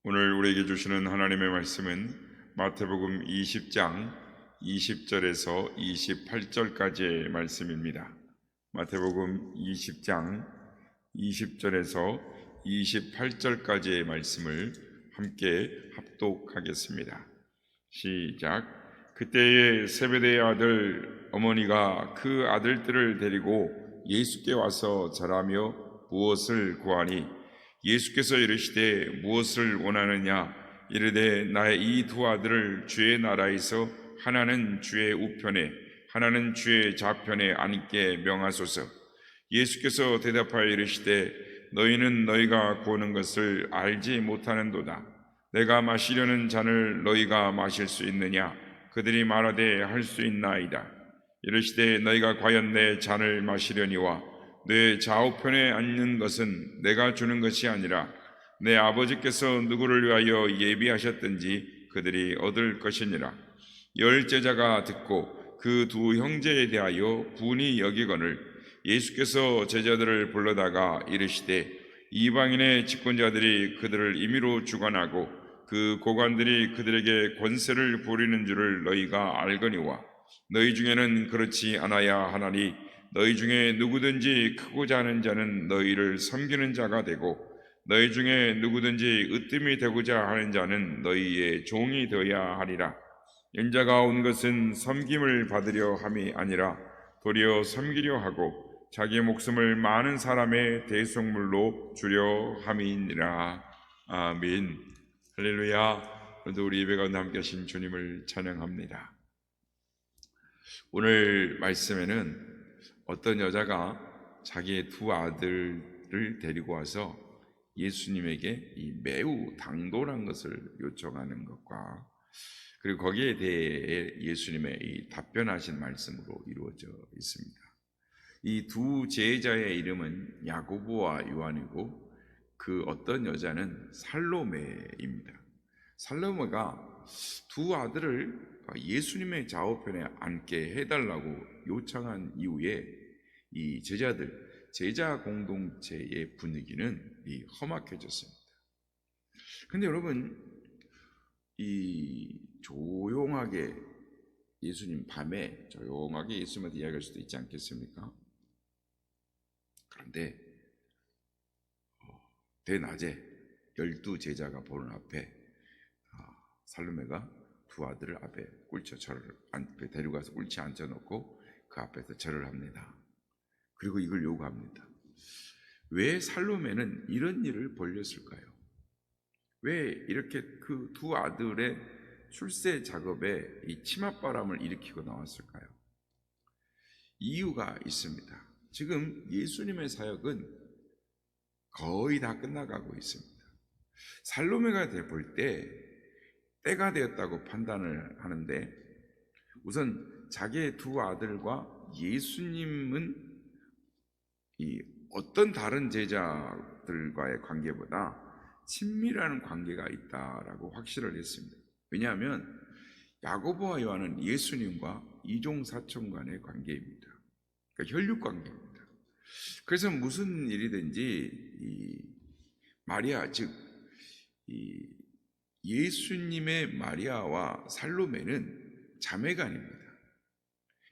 오늘 우리에게 주시는 하나님의 말씀은 마태복음 20장 20절에서 28절까지의 말씀입니다. 마태복음 20장 20절에서 28절까지의 말씀을 함께 합독하겠습니다. 시작. 그때에 세베대의 아들 어머니가 그 아들들을 데리고 예수께 와서 절하며 무엇을 구하니 예수께서 이르시되 무엇을 원하느냐 이르되 나의 이 두 아들을 주의 나라에서 하나는 주의 우편에 하나는 주의 좌편에 앉게 명하소서. 예수께서 대답하여 이르시되 너희는 너희가 구하는 것을 알지 못하는도다. 내가 마시려는 잔을 너희가 마실 수 있느냐? 그들이 말하되 할 수 있나이다. 이르시되 너희가 과연 내 잔을 마시려니와 내 좌우편에 앉는 것은 내가 주는 것이 아니라 내 아버지께서 누구를 위하여 예비하셨든지 그들이 얻을 것이니라. 열 제자가 듣고 그 두 형제에 대하여 분이 여기거늘 예수께서 제자들을 불러다가 이르시되 이방인의 집권자들이 그들을 임의로 주관하고 그 고관들이 그들에게 권세를 부리는 줄을 너희가 알거니와 너희 중에는 그렇지 않아야 하나니 너희 중에 누구든지 크고자 하는 자는 너희를 섬기는 자가 되고 너희 중에 누구든지 으뜸이 되고자 하는 자는 너희의 종이 되어야 하리라. 인자가 온 것은 섬김을 받으려 함이 아니라 도리어 섬기려 하고 자기 목숨을 많은 사람의 대속물로 주려 함이니라. 아멘. 할렐루야. 오늘도 우리 예배 가운데 함께 하신 주님을 찬양합니다. 오늘 말씀에는 어떤 여자가 자기의 두 아들을 데리고 와서 예수님에게 이 매우 당돌한 것을 요청하는 것과 그리고 거기에 대해 예수님의 이 답변하신 말씀으로 이루어져 있습니다. 이 두 제자의 이름은 야고보와 요한이고 그 어떤 여자는 살로메입니다. 살로메가 두 아들을 예수님의 좌우편에 앉게 해달라고 요청한 이후에 이 제자 공동체의 분위기는 험악해졌습니다. 그런데 여러분, 이 조용하게 예수님 밤에 조용하게 예수님한테 이야기할 수도 있지 않겠습니까? 그런데 대낮에 12제자가 보는 앞에 살로메가 두 아들을 앞에 절을 데리고 가서 꿇치 앉혀놓고 그 앞에서 절을 합니다. 그리고 이걸 요구합니다. 왜 살로메는 이런 일을 벌였을까요? 왜 이렇게 그 두 아들의 출세 작업에 이 치맛바람을 일으키고 나왔을까요? 이유가 있습니다. 지금 예수님의 사역은 거의 다 끝나가고 있습니다. 살로메가 볼 때 때가 되었다고 판단을 하는데 우선 자기의 두 아들과 예수님은 이 어떤 다른 제자들과의 관계보다 친밀한 관계가 있다라고 확신을 했습니다. 왜냐하면 야고보와 요한은 예수님과 이종사촌 간의 관계입니다. 그러니까 혈육 관계입니다. 그래서 무슨 일이든지 이 마리아 즉 이 예수님의 마리아와 살로메는 자매간입니다.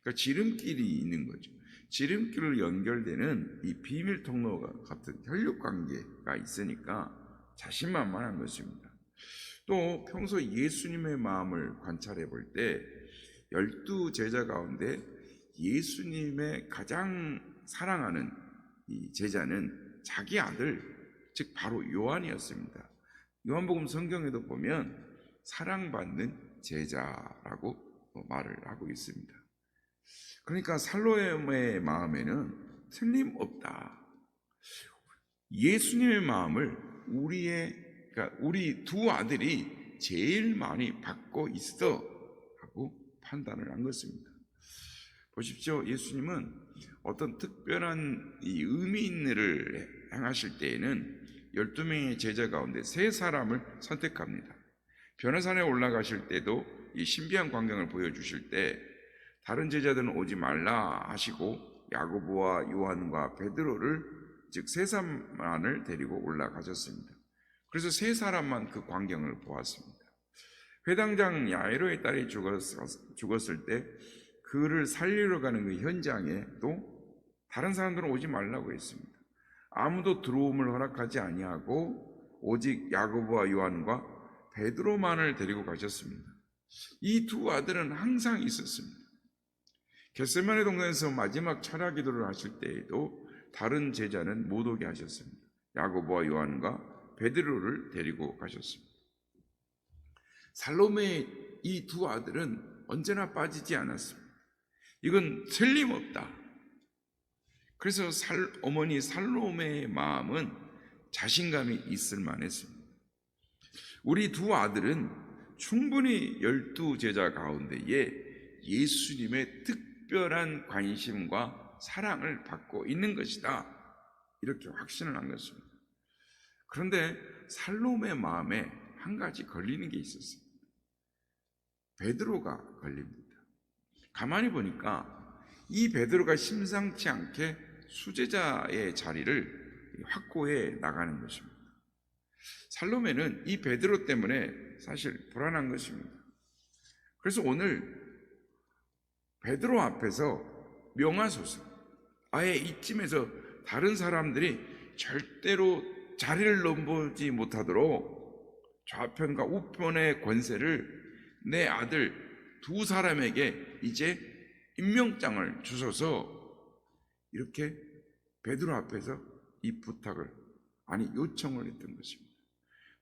그러니까 지름길이 있는 거죠. 지름길로 연결되는 이 비밀 통로가 같은 혈육 관계가 있으니까 자신만만한 것입니다. 또 평소 예수님의 마음을 관찰해 볼 때 12제자 가운데 예수님의 가장 사랑하는 이 제자는 자기 아들, 즉 바로 요한이었습니다. 요한복음 성경에도 보면 사랑받는 제자라고 말을 하고 있습니다. 그러니까 살로메의 마음에는 틀림없다. 예수님의 마음을 그러니까 우리 두 아들이 제일 많이 받고 있어 하고 판단을 한 것입니다. 보십시오. 예수님은 어떤 특별한 이 의미 있는 일을 행하실 때에는 12명의 제자 가운데 3사람을 선택합니다. 변화산에 올라가실 때도 이 신비한 광경을 보여주실 때 다른 제자들은 오지 말라 하시고 야고보와 요한과 베드로를 즉 3사람만을 데리고 올라가셨습니다. 그래서 세 사람만 그 광경을 보았습니다. 회당장 야이로의 딸이 죽었을 때 그를 살리러 가는 그 현장에도 다른 사람들은 오지 말라고 했습니다. 아무도 들어옴을 허락하지 아니하고 오직 야고보와 요한과 베드로만을 데리고 가셨습니다. 이 두 아들은 항상 있었습니다. 겟세마네 동산에서 마지막 철야 기도를 하실 때에도 다른 제자는 못 오게 하셨습니다. 야고보와 요한과 베드로를 데리고 가셨습니다. 살로메의 이 두 아들은 언제나 빠지지 않았습니다. 이건 틀림없다. 그래서 어머니 살로메의 마음은 자신감이 있을 만했습니다. 우리 두 아들은 충분히 12제자 가운데에 예수님의 특별한 관심과 사랑을 받고 있는 것이다. 이렇게 확신을 한 것입니다. 그런데 살로메 마음에 한 가지 걸리는 게 있었어요. 베드로가 걸립니다. 가만히 보니까 이 베드로가 심상치 않게 수제자의 자리를 확고해 나가는 것입니다. 살로메는 이 베드로 때문에 사실 불안한 것입니다. 그래서 오늘 베드로 앞에서 명하소서, 아예 이쯤에서 다른 사람들이 절대로 자리를 넘보지 못하도록 좌편과 우편의 권세를 내 아들 두 사람에게 이제 임명장을 주소서, 이렇게 베드로 앞에서 이 부탁을, 아니 요청을 했던 것입니다.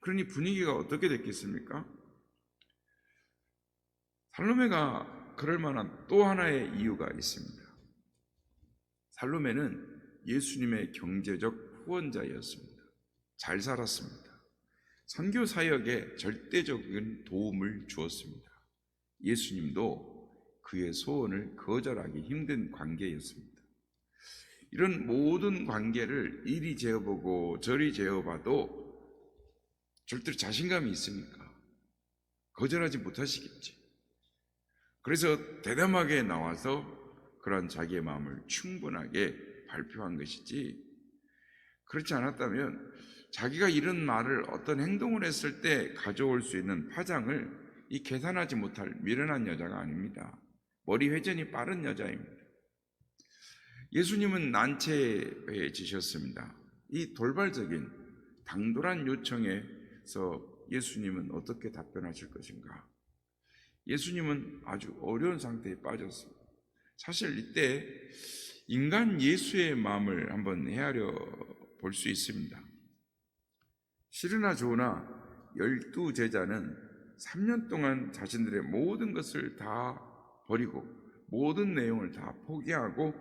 그러니 분위기가 어떻게 됐겠습니까? 살로메가 그럴 만한 또 하나의 이유가 있습니다. 살로메는 예수님의 경제적 후원자였습니다. 잘 살았습니다. 선교 사역에 절대적인 도움을 주었습니다. 예수님도 그의 소원을 거절하기 힘든 관계였습니다. 이런 모든 관계를 이리 재어보고 저리 재어봐도 절대로 자신감이 있으니까 거절하지 못하시겠지. 그래서 대담하게 나와서 그런 자기의 마음을 충분하게 발표한 것이지, 그렇지 않았다면 자기가 이런 말을, 어떤 행동을 했을 때 가져올 수 있는 파장을 계산하지 못할 미련한 여자가 아닙니다. 머리 회전이 빠른 여자입니다. 예수님은 난처해지셨습니다. 이 돌발적인 당돌한 요청에서 예수님은 어떻게 답변하실 것인가? 예수님은 아주 어려운 상태에 빠졌습니다. 사실 이때 인간 예수의 마음을 한번 헤아려 볼 수 있습니다. 싫으나 좋으나 12제자는 3년 동안 자신들의 모든 것을 다 버리고 모든 내용을 다 포기하고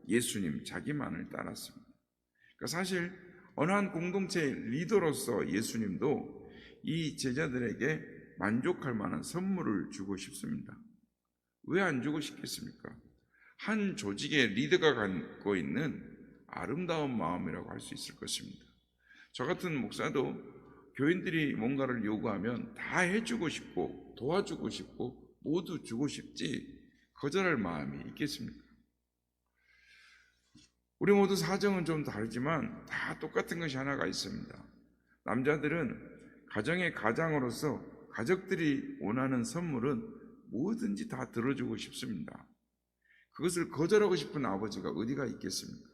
예수님 자기만을 따랐습니다. 그러니까 사실 어느 한 공동체의 리더로서 예수님도 이 제자들에게 만족할 만한 선물을 주고 싶습니다. 왜 안 주고 싶겠습니까? 한 조직의 리더가 갖고 있는 아름다운 마음이라고 할 수 있을 것입니다. 저 같은 목사도 교인들이 뭔가를 요구하면 다 해주고 싶고 도와주고 싶고 모두 주고 싶지 거절할 마음이 있겠습니까? 우리 모두 사정은 좀 다르지만 다 똑같은 것이 하나가 있습니다. 남자들은 가정의 가장으로서 가족들이 원하는 선물은 뭐든지 다 들어주고 싶습니다. 그것을 거절하고 싶은 아버지가 어디가 있겠습니까?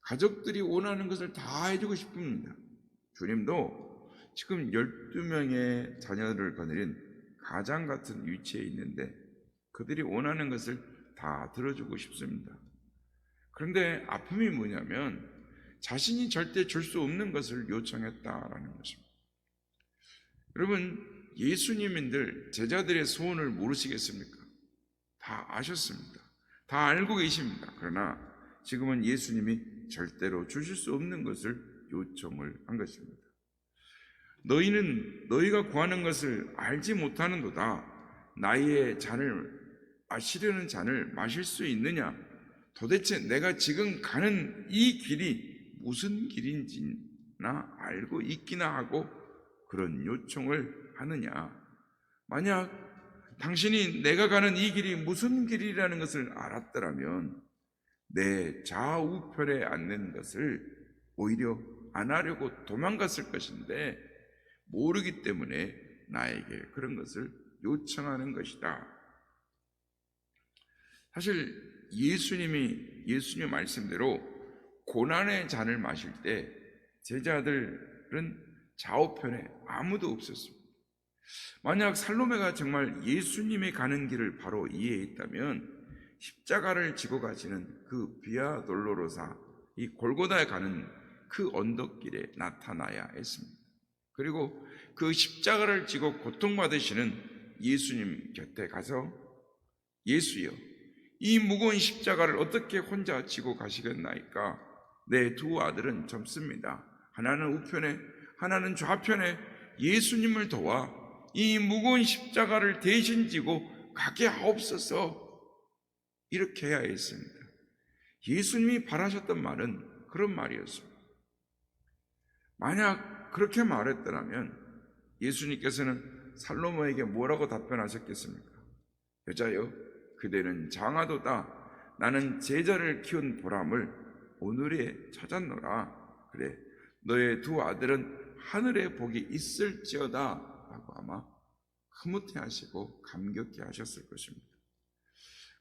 가족들이 원하는 것을 다 해주고 싶습니다. 주님도 지금 12명의 자녀를 거느린 가장 같은 위치에 있는데 그들이 원하는 것을 다 들어주고 싶습니다. 그런데 아픔이 뭐냐면 자신이 절대 줄 수 없는 것을 요청했다라는 것입니다. 여러분, 예수님인들 제자들의 소원을 모르시겠습니까? 다 아셨습니다. 다 알고 계십니다. 그러나 지금은 예수님이 절대로 주실 수 없는 것을 요청을 한 것입니다. 너희는 너희가 구하는 것을 알지 못하는도다. 나의 잔을 마시려는 잔을 마실 수 있느냐? 도대체 내가 지금 가는 이 길이 무슨 길인지나 알고 있기나 하고 그런 요청을 하느냐? 만약 당신이 내가 가는 이 길이 무슨 길이라는 것을 알았더라면 내 좌우편에 앉는 것을 오히려 안 하려고 도망갔을 것인데 모르기 때문에 나에게 그런 것을 요청하는 것이다. 사실 예수님 말씀대로 고난의 잔을 마실 때 제자들은 좌우편에 아무도 없었습니다. 만약 살로메가 정말 예수님이 가는 길을 바로 이해했다면 십자가를 지고 가시는 그 비아 돌로로사, 이 골고다에 가는 그 언덕길에 나타나야 했습니다. 그리고 그 십자가를 지고 고통받으시는 예수님 곁에 가서 예수여, 이 무거운 십자가를 어떻게 혼자 지고 가시겠나이까? 내 두 아들은 젊습니다. 하나는 우편에 하나는 좌편에 예수님을 도와 이 무거운 십자가를 대신 지고 가게 하옵소서. 이렇게 해야 했습니다. 예수님이 바라셨던 말은 그런 말이었습니다. 만약 그렇게 말했더라면 예수님께서는 살로모에게 뭐라고 답변하셨겠습니까? 여자여, 그대는 장하도다. 나는 제자를 키운 보람을 오늘에 찾았노라. 그래, 너의 두 아들은 하늘에 복이 있을지어다 라고 아마 흐뭇해하시고 감격해 하셨을 것입니다.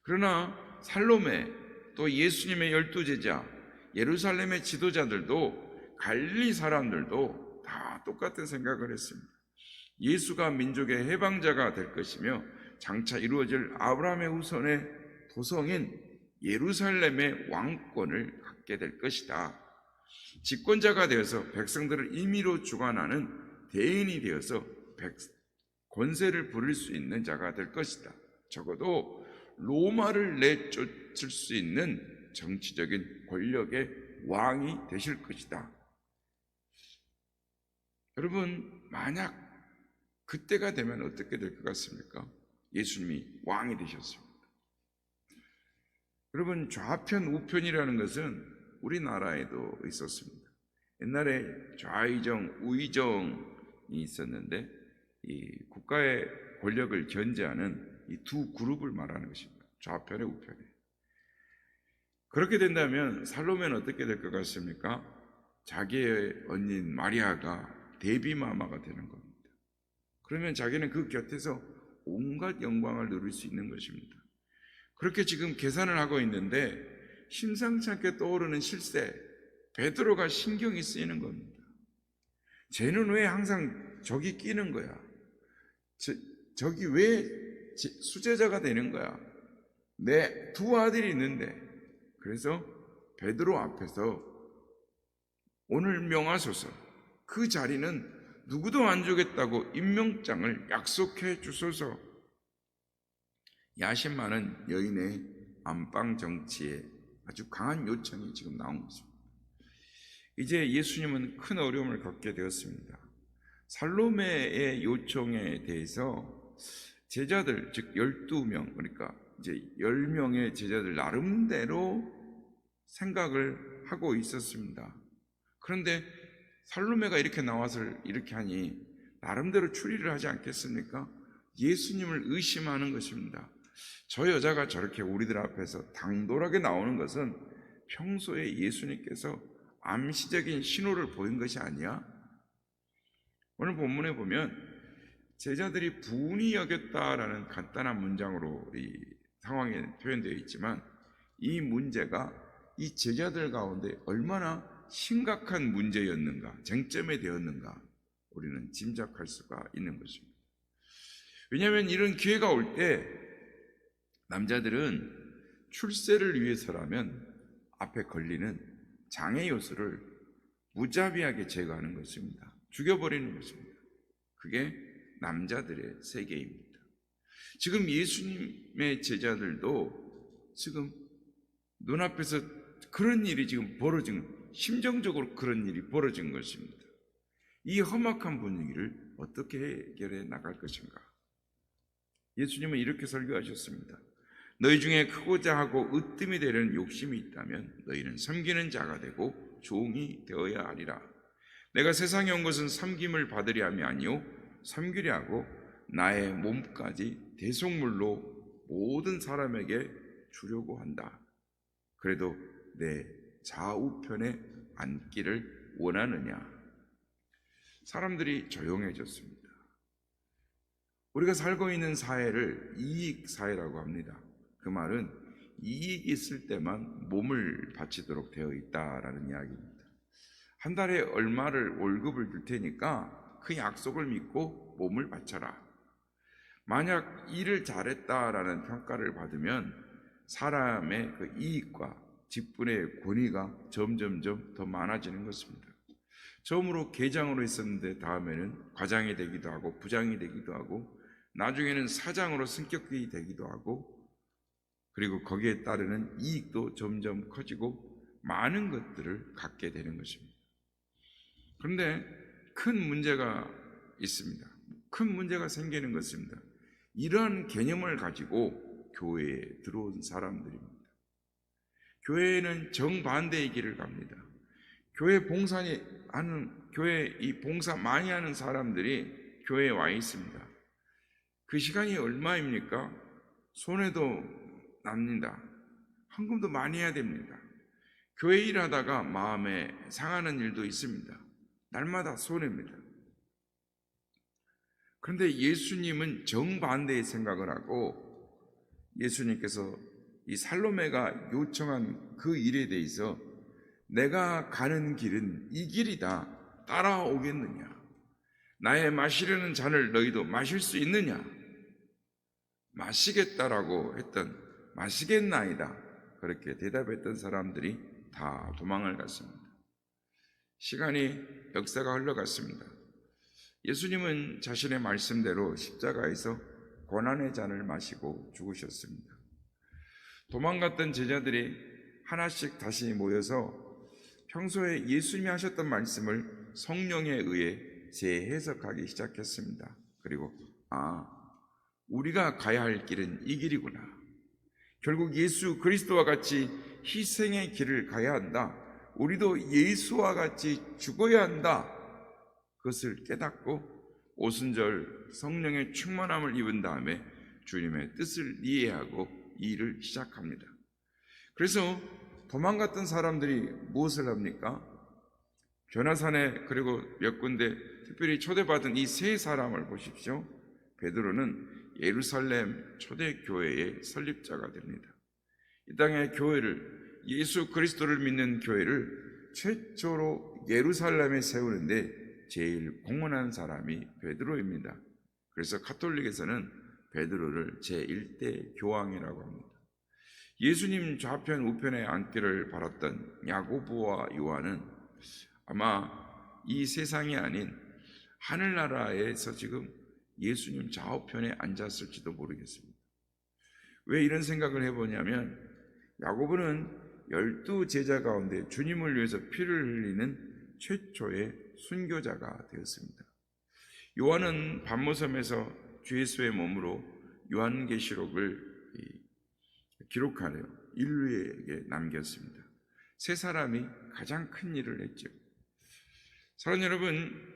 그러나 살로메, 또 예수님의 12제자, 예루살렘의 지도자들도, 갈릴리 사람들도 다 똑같은 생각을 했습니다. 예수가 민족의 해방자가 될 것이며 장차 이루어질 아브라함의 후손의 도성인 예루살렘의 왕권을 갖게 될 것이다. 집권자가 되어서 백성들을 임의로 주관하는 대인이 되어서 권세를 부릴 수 있는 자가 될 것이다. 적어도 로마를 내쫓을 수 있는 정치적인 권력의 왕이 되실 것이다. 여러분, 만약 그때가 되면 어떻게 될 것 같습니까? 예수님이 왕이 되셨습니다. 여러분, 좌편 우편이라는 것은 우리나라에도 있었습니다. 옛날에 좌의정, 우의정이 있었는데 이 국가의 권력을 견제하는 이 두 그룹을 말하는 것입니다. 좌편에 우편에. 그렇게 된다면 살로메는 어떻게 될 것 같습니까? 자기의 언니인 마리아가 대비마마가 되는 겁니다. 그러면 자기는 그 곁에서 온갖 영광을 누릴 수 있는 것입니다. 그렇게 지금 계산을 하고 있는데 심상치 않게 떠오르는 실세, 베드로가 신경이 쓰이는 겁니다. 쟤는 왜 항상 저기 끼는 거야? 저기 왜 수제자가 되는 거야? 내 두 아들이 있는데. 그래서 베드로 앞에서 오늘 명하소서, 그 자리는 누구도 안 주겠다고 임명장을 약속해 주소서. 야심 많은 여인의 안방 정치에 아주 강한 요청이 지금 나온 것입니다. 이제 예수님은 큰 어려움을 겪게 되었습니다. 살로메의 요청에 대해서 제자들, 즉 12명, 그러니까 이제 10명의 제자들 나름대로 생각을 하고 있었습니다. 그런데 살로메가 이렇게 나와서 이렇게 하니 나름대로 추리를 하지 않겠습니까? 예수님을 의심하는 것입니다. 저 여자가 저렇게 우리들 앞에서 당돌하게 나오는 것은 평소에 예수님께서 암시적인 신호를 보인 것이 아니야? 오늘 본문에 보면 제자들이 부운히 여겼다라는 간단한 문장으로 이 상황에 표현되어 있지만 이 문제가 이 제자들 가운데 얼마나 심각한 문제였는가, 쟁점이 되었는가 우리는 짐작할 수가 있는 것입니다. 왜냐하면 이런 기회가 올 때 남자들은 출세를 위해서라면 앞에 걸리는 장애 요소를 무자비하게 제거하는 것입니다. 죽여버리는 것입니다. 그게 남자들의 세계입니다. 지금 예수님의 제자들도 지금 눈앞에서 그런 일이 지금 심정적으로 그런 일이 벌어진 것입니다. 이 험악한 분위기를 어떻게 해결해 나갈 것인가? 예수님은 이렇게 설교하셨습니다. 너희 중에 크고자 하고 으뜸이 되려는 욕심이 있다면 너희는 섬기는 자가 되고 종이 되어야 하리라. 내가 세상에 온 것은 섬김을 받으려 함이 아니요 섬기려 하고 나의 몸까지 대속물로 모든 사람에게 주려고 한다. 그래도 내 좌우편에 앉기를 원하느냐? 사람들이 조용해졌습니다. 우리가 살고 있는 사회를 이익 사회라고 합니다. 그 말은 이익이 있을 때만 몸을 바치도록 되어 있다라는 이야기입니다. 한 달에 얼마를 월급을 줄 테니까 그 약속을 믿고 몸을 바쳐라. 만약 일을 잘했다라는 평가를 받으면 사람의 그 이익과 직분의 권위가 점점점 더 많아지는 것입니다. 처음으로 계장으로 있었는데 다음에는 과장이 되기도 하고 부장이 되기도 하고 나중에는 사장으로 승격이 되기도 하고 그리고 거기에 따르는 이익도 점점 커지고 많은 것들을 갖게 되는 것입니다. 그런데 큰 문제가 있습니다. 큰 문제가 생기는 것입니다. 이러한 개념을 가지고 교회에 들어온 사람들입니다. 교회에는 정반대의 길을 갑니다. 교회 이 봉사 많이 하는 사람들이 교회에 와 있습니다. 그 시간이 얼마입니까? 손해도 납니다. 헌금도 많이 해야 됩니다. 교회 일하다가 마음에 상하는 일도 있습니다. 날마다 손해입니다. 그런데 예수님은 정반대의 생각을 하고 예수님께서 이 살로메가 요청한 그 일에 대해서 내가 가는 길은 이 길이다. 따라오겠느냐? 나의 마시려는 잔을 너희도 마실 수 있느냐? 마시겠다라고 했던 마시겠나이다. 그렇게 대답했던 사람들이 다 도망을 갔습니다. 시간이 역사가 흘러갔습니다. 예수님은 자신의 말씀대로 십자가에서 고난의 잔을 마시고 죽으셨습니다. 도망갔던 제자들이 하나씩 다시 모여서 평소에 예수님이 하셨던 말씀을 성령에 의해 재해석하기 시작했습니다. 그리고 우리가 가야 할 길은 이 길이구나. 결국 예수 그리스도와 같이 희생의 길을 가야 한다. 우리도 예수와 같이 죽어야 한다. 그것을 깨닫고 오순절 성령의 충만함을 입은 다음에 주님의 뜻을 이해하고 이 일을 시작합니다. 그래서 도망갔던 사람들이 무엇을 합니까? 변화산에 그리고 몇 군데 특별히 초대받은 이 세 사람을 보십시오. 베드로는 예루살렘 초대교회의 설립자가 됩니다. 이 땅의 교회를 예수 그리스도를 믿는 교회를 최초로 예루살렘에 세우는데 제일 공헌한 사람이 베드로입니다. 그래서 가톨릭에서는 베드로를 제1대 교황이라고 합니다. 예수님 좌편 우편에 앉기를 바랐던 야고보와 요한은 아마 이 세상이 아닌 하늘나라에서 지금 예수님 좌우편에 앉았을지도 모르겠습니다. 왜 이런 생각을 해보냐면 야고보는 12 제자 가운데 주님을 위해서 피를 흘리는 최초의 순교자가 되었습니다. 요한은 반모섬에서 주 예수의 몸으로 요한계시록을 기록하려 인류에게 남겼습니다. 세 사람이 가장 큰 일을 했죠. 사랑하는 여러분,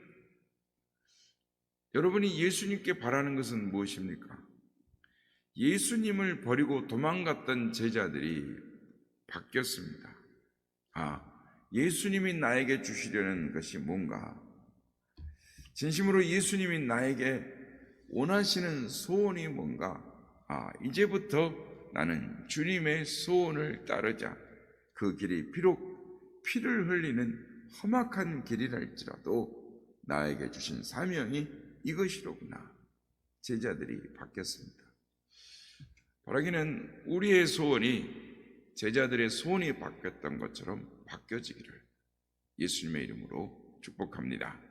여러분이 예수님께 바라는 것은 무엇입니까? 예수님을 버리고 도망갔던 제자들이 바뀌었습니다. 예수님이 나에게 주시려는 것이 뭔가? 진심으로 예수님이 나에게 원하시는 소원이 뭔가? 이제부터 나는 주님의 소원을 따르자. 그 길이 비록 피를 흘리는 험악한 길이랄지라도 나에게 주신 사명이 이것이로구나. 제자들이 바뀌었습니다. 바라기는 우리의 소원이 제자들의 소원이 바뀌었던 것처럼 바뀌어지기를 예수님의 이름으로 축복합니다.